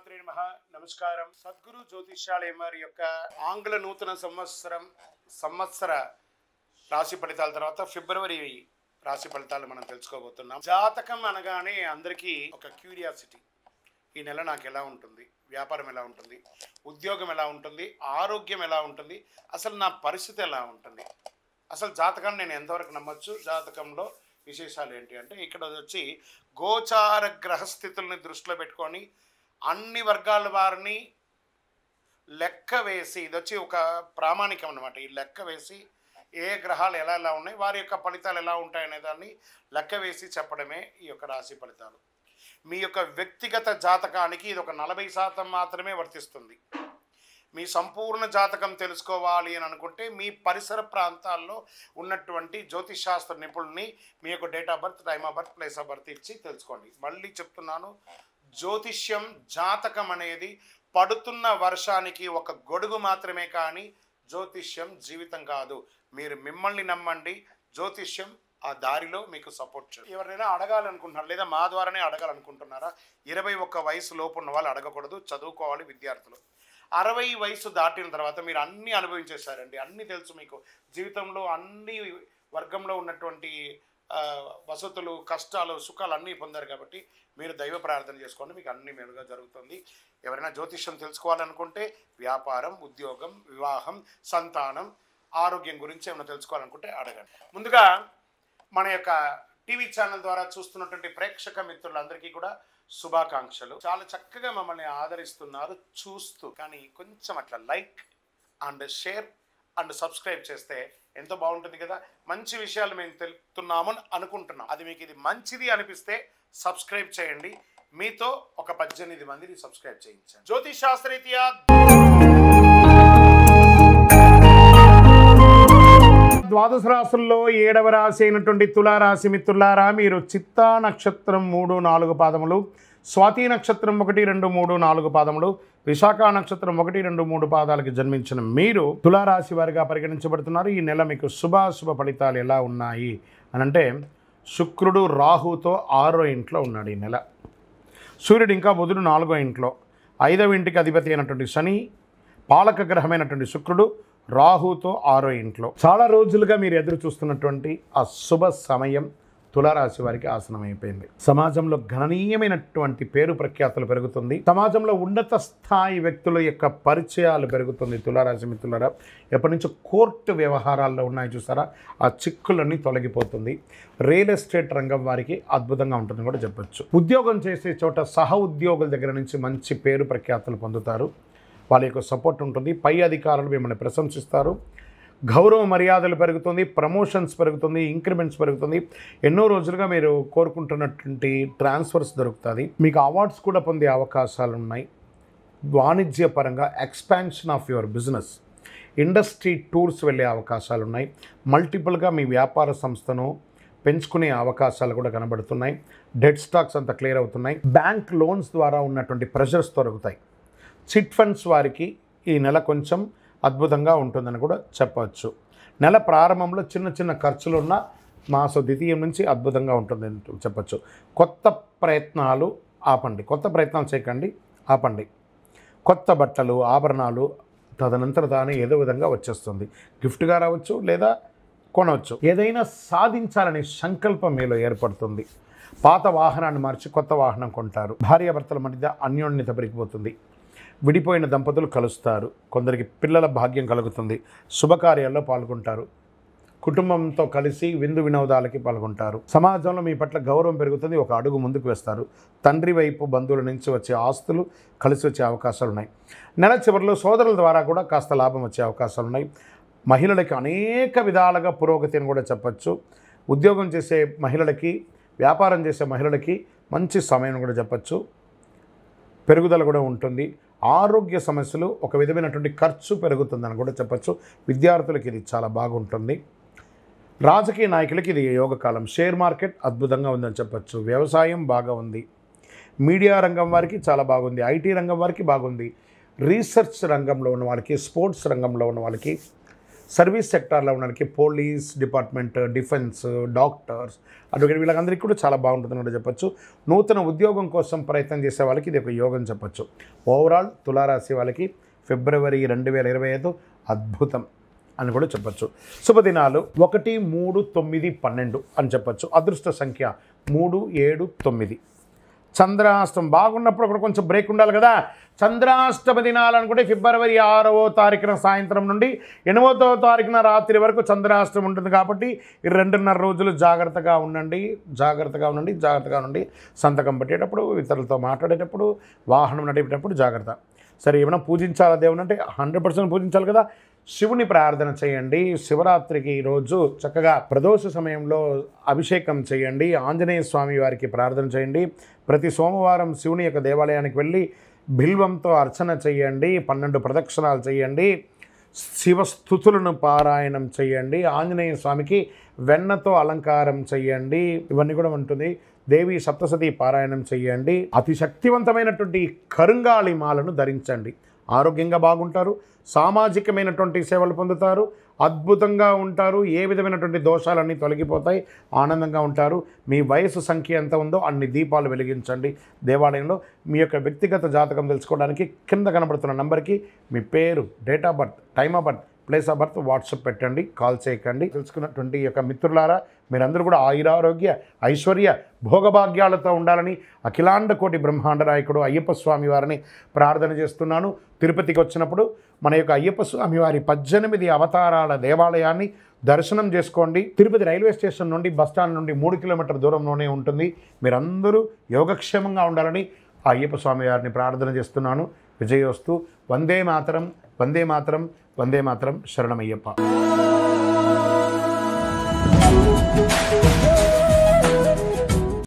శ్రీమాత్రే నమః. నమస్కారం. సద్గురు జ్యోతిష్యాలయం వారి యొక్క ఆంగ్ల నూతన సంవత్సర రాశి ఫలితాల తర్వాత ఫిబ్రవరి రాశి ఫలితాలు మనం తెలుసుకోబోతున్నాం. జాతకం అనగానే అందరికీ ఒక క్యూరియాసిటీ. ఈ నెల నాకు ఎలా ఉంటుంది, వ్యాపారం ఎలా ఉంటుంది, ఉద్యోగం ఎలా ఉంటుంది, ఆరోగ్యం ఎలా ఉంటుంది, అసలు నా పరిస్థితి ఎలా ఉంటుంది, అసలు జాతకాన్ని నేను ఎంతవరకు నమ్మొచ్చు, జాతకంలో విశేషాలు ఏంటి అంటే ఇక్కడ వచ్చి గోచార గ్రహస్థితుల్ని దృష్టిలో పెట్టుకొని అన్ని వర్గాల వారిని లెక్క వేసి, ఇది వచ్చి ఒక ప్రామాణికం అన్నమాట. ఈ లెక్క వేసి ఏ గ్రహాలు ఎలా ఎలా ఉన్నాయి, వారి యొక్క ఫలితాలు ఎలా ఉంటాయనే దాన్ని లెక్క వేసి చెప్పడమే ఈ యొక్క రాశి ఫలితాలు. మీ యొక్క వ్యక్తిగత జాతకానికి ఇది ఒక 40% మాత్రమే వర్తిస్తుంది. మీ సంపూర్ణ జాతకం తెలుసుకోవాలి అని అనుకుంటే మీ పరిసర ప్రాంతాల్లో ఉన్నటువంటి జ్యోతిషాస్త్ర నిపుణుల్ని మీ యొక్క date of birth, time of birth, place of birth ఇచ్చి తెలుసుకోండి. మళ్ళీ చెప్తున్నాను, జ్యోతిష్యం జాతకం అనేది పడుతున్న వర్షానికి ఒక గొడుగు మాత్రమే, కానీ జ్యోతిష్యం జీవితం కాదు. మీరు మిమ్మల్ని నమ్మండి, జ్యోతిష్యం ఆ దారిలో మీకు సపోర్ట్ చేయండి. ఎవరైనా అడగాలనుకుంటున్నారు లేదా మా ద్వారానే అడగాలనుకుంటున్నారా? 21 వయసు లోపు ఉన్న వాళ్ళు అడగకూడదు, చదువుకోవాలి విద్యార్థులు. 60 వయసు దాటిన తర్వాత మీరు అన్నీ అనుభవించేశారండి, అన్నీ తెలుసు మీకు. జీవితంలో అన్ని వర్గంలో ఉన్నటువంటి వసతులు, కష్టాలు, సుఖాలు అన్నీ పొందారు కాబట్టి మీరు దైవ ప్రార్థన చేసుకోండి, మీకు అన్ని మేలుగా జరుగుతుంది. ఎవరైనా జ్యోతిష్యం తెలుసుకోవాలనుకుంటే వ్యాపారం, ఉద్యోగం, వివాహం, సంతానం, ఆరోగ్యం గురించి ఏమైనా తెలుసుకోవాలనుకుంటే అడగండి. ముందుగా మన యొక్క టీవీ ఛానల్ ద్వారా చూస్తున్నటువంటి ప్రేక్షక మిత్రులందరికీ కూడా శుభాకాంక్షలు. చాలా చక్కగా మమ్మల్ని ఆదరిస్తున్నారు చూస్తూ, కానీ కొంచెం అట్లా like and share and subscribe చేస్తే ఎంతో బాగుంటుంది కదా. మంచి విషయాలు మేము తెలుపుతున్నాము అనుకుంటున్నాం, అది మీకు ఇది మంచిది అనిపిస్తే సబ్స్క్రైబ్ చేయండి. మీతో ఒక 18 మందిని సబ్స్క్రైబ్ చేయించండి. జ్యోతిషాస్త్రరీత్యా ద్వాదశ రాశుల్లో 7వ రాశి అయినటువంటి తులారాశి మిత్రులారా, మీరు చిత్తా నక్షత్రం 3, 4 పాదములు, స్వాతి నక్షత్రం 1, 2, 3, 4 పాదములు, విశాఖ నక్షత్రం 1, 2, 3 పాదాలకి జన్మించిన మీరు తులారాశి వారిగా పరిగణించబడుతున్నారు. ఈ నెల మీకు శుభాశుభ ఫలితాలు ఎలా ఉన్నాయి అని అంటే, శుక్రుడు రాహుతో 6వ ఇంట్లో ఉన్నాడు ఈ నెల. సూర్యుడు ఇంకా బుధుడు 4వ ఇంట్లో. 5వ ఇంటికి అధిపతి అయినటువంటి శని, పాలక గ్రహమైనటువంటి శుక్రుడు రాహుతో 6వ ఇంట్లో. చాలా రోజులుగా మీరు ఎదురు చూస్తున్నటువంటి ఆ శుభ సమయం తులారాశి వారికి ఆసనమైపోయింది. సమాజంలో గణనీయమైనటువంటి పేరు ప్రఖ్యాతులు పెరుగుతుంది. సమాజంలో ఉన్నత స్థాయి వ్యక్తుల యొక్క పరిచయాలు పెరుగుతుంది. తులారాశి మిత్రులారా, ఎప్పటి నుంచో కోర్టు వ్యవహారాల్లో ఉన్నాయి చూసారా, ఆ చిక్కులన్నీ తొలగిపోతుంది. రియల్ ఎస్టేట్ రంగం వారికి అద్భుతంగా ఉంటుందని కూడా చెప్పొచ్చు. ఉద్యోగం చేసే చోట సహ ఉద్యోగుల దగ్గర నుంచి మంచి పేరు ప్రఖ్యాతులు పొందుతారు. వాళ్ళ యొక్క సపోర్ట్ ఉంటుంది. పై అధికారులు మిమ్మల్ని ప్రశంసిస్తారు. గౌరవ మర్యాదలు పెరుగుతుంది, ప్రమోషన్స్ పెరుగుతుంది, ఇంక్రిమెంట్స్ పెరుగుతుంది. ఎన్నో రోజులుగా మీరు కోరుకుంటున్నటువంటి ట్రాన్స్ఫర్స్ దొరుకుతుంది. మీకు అవార్డ్స్ కూడా పొందే అవకాశాలు ఉన్నాయి. వాణిజ్యపరంగా expansion of your business, industry tours వెళ్ళే అవకాశాలు ఉన్నాయి. మల్టిపుల్గా మీ వ్యాపార సంస్థను పెంచుకునే అవకాశాలు కూడా కనబడుతున్నాయి. డెట్ స్టాక్స్ అంతా క్లియర్ అవుతున్నాయి. బ్యాంక్ లోన్స్ ద్వారా ఉన్నటువంటి ప్రెషర్స్ తొలగుతాయి. చిట్ ఫండ్స్ వారికి ఈ నెల కొంచెం అద్భుతంగా ఉంటుందని కూడా చెప్పవచ్చు. నెల ప్రారంభంలో చిన్న చిన్న ఖర్చులు ఉన్న మాస ద్వితీయం నుంచి అద్భుతంగా ఉంటుందని చెప్పచ్చు. కొత్త ప్రయత్నాలు ఆపండి, కొత్త ప్రయత్నాలు చేయకండి, ఆపండి. కొత్త బట్టలు, ఆభరణాలు తదనంతర తానే ఏదో విధంగా వచ్చేస్తుంది. గిఫ్ట్గా రావచ్చు లేదా కొనవచ్చు. ఏదైనా సాధించాలనే సంకల్పం మీలో ఏర్పడుతుంది. పాత వాహనాన్ని మార్చి కొత్త వాహనం కొంటారు. భార్యాభర్తల మధ్య అన్యోన్యత పెరిగిపోతుంది. విడిపోయిన దంపతులు కలుస్తారు. కొందరికి పిల్లల భాగ్యం కలుగుతుంది. శుభకార్యాల్లో పాల్గొంటారు. కుటుంబంతో కలిసి విందు వినోదాలకి పాల్గొంటారు. సమాజంలో మీ పట్ల గౌరవం పెరుగుతుంది. ఒక అడుగు ముందుకు వేస్తారు. తండ్రి వైపు బంధువుల నుంచి వచ్చే ఆస్తులు కలిసి వచ్చే అవకాశాలు ఉన్నాయి. నెల చివరిలో సోదరుల ద్వారా కూడా కాస్త లాభం వచ్చే అవకాశాలు ఉన్నాయి. మహిళలకి అనేక విధాలుగా పురోగతి అని కూడా చెప్పచ్చు. ఉద్యోగం చేసే మహిళలకి, వ్యాపారం చేసే మహిళలకి మంచి సమయం కూడా చెప్పచ్చు. పెరుగుదల కూడా ఉంటుంది. ఆరోగ్య సమస్యలు, ఒక విధమైనటువంటి ఖర్చు పెరుగుతుందని కూడా చెప్పచ్చు. విద్యార్థులకి ఇది చాలా బాగుంటుంది. రాజకీయ నాయకులకి ఇది యోగకాలం. షేర్ మార్కెట్ అద్భుతంగా ఉందని చెప్పచ్చు. వ్యవసాయం బాగా ఉంది. మీడియా రంగం వారికి చాలా బాగుంది. ఐటీ రంగం వారికి బాగుంది. రీసెర్చ్ రంగంలో ఉన్న వాళ్ళకి, స్పోర్ట్స్ రంగంలో ఉన్న వాళ్ళకి సర్వీస్ సెక్టార్లో ఉన్నకి police department, defence, doctors, advocate వీళ్ళందరికీ కూడా చాలా బాగుంటుందని చెప్పొచ్చు. నూతన ఉద్యోగం కోసం ప్రయత్నం చేసే వాళ్ళకి ఇది ఒక యోగం చెప్పొచ్చు. ఓవరాల్ తులారాశి వాళ్ళకి ఫిబ్రవరి 2025 అద్భుతం అని కూడా చెప్పచ్చు. శుభదినాలు 1, 3, 9, 12 అని చెప్పచ్చు. అదృష్ట సంఖ్య 3, 7, 9. చంద్రాష్టం బాగున్నప్పుడు అక్కడ కొంచెం బ్రేక్ ఉండాలి కదా. చంద్రాష్టమ దినాలు అనుకుంటే ఫిబ్రవరి 6వ తారీఖున సాయంత్రం నుండి 8వ తారీఖున రాత్రి వరకు చంద్రాష్టం ఉంటుంది. కాబట్టి 2.5 రోజులు జాగ్రత్తగా ఉండండి. సంతకం పెట్టేటప్పుడు, ఇతరులతో మాట్లాడేటప్పుడు, వాహనం నడిపేటప్పుడు జాగ్రత్త. సరే, ఏమైనా పూజించాలా దేవుని అంటే 100% పూజించాలి కదా. శివుని ప్రార్థన చేయండి. శివరాత్రికి రోజు చక్కగా ప్రదోష సమయంలో అభిషేకం చేయండి. ఆంజనేయ స్వామి వారికి ప్రార్థన చేయండి. ప్రతి సోమవారం శివుని యొక్క దేవాలయానికి వెళ్ళి బిల్వంతో అర్చన చేయండి. 12 ప్రదక్షిణాలు చేయండి. శివస్థుతులను పారాయణం చేయండి. ఆంజనేయ స్వామికి వెన్నతో అలంకారం చేయండి. ఇవన్నీ కూడా ఉంటుంది. దేవి సప్తసతి పారాయణం చేయండి. అతి శక్తివంతమైనటువంటి కరుంగాళి మాలను ధరించండి. ఆరోగ్యంగా బాగుంటారు. సామాజికమైనటువంటి సేవలు పొందుతారు. అద్భుతంగా ఉంటారు. ఏ విధమైనటువంటి దోషాలన్నీ తొలగిపోతాయి. ఆనందంగా ఉంటారు. మీ వయసు సంఖ్య ఎంత ఉందో అన్ని దీపాలు వెలిగించండి దేవాలయంలో. మీ యొక్క వ్యక్తిగత జాతకం తెలుసుకోవడానికి కింద కనబడుతున్న నంబర్కి మీ పేరు, date of birth, time of birth, place of birth WhatsApp పెట్టండి. కాల్ చేయకండి. తెలుసుకున్నటువంటి యొక్క మిత్రులారా, మీరందరూ కూడా ఆయురారోగ్య, ఐశ్వర్య, భోగభాగ్యాలతో ఉండాలని అఖిలాండ కోటి బ్రహ్మాండ నాయకుడు అయ్యప్ప స్వామి వారిని ప్రార్థన చేస్తున్నాను. తిరుపతికి వచ్చినప్పుడు మన యొక్క అయ్యప్ప స్వామి వారి 18 అవతారాల దేవాలయాన్ని దర్శనం చేసుకోండి. తిరుపతి రైల్వే స్టేషన్ నుండి, బస్టాండ్ నుండి 3 కిలోమీటర్ల దూరంలోనే ఉంటుంది. మీరందరూ యోగక్షేమంగా ఉండాలని ఆ అయ్యప్ప స్వామి వారిని ప్రార్థన చేస్తున్నాను. విజయోస్తు. వందే మాతరం, వందే మాతరం, వందే మాతరం. శరణమయ్యప్ప.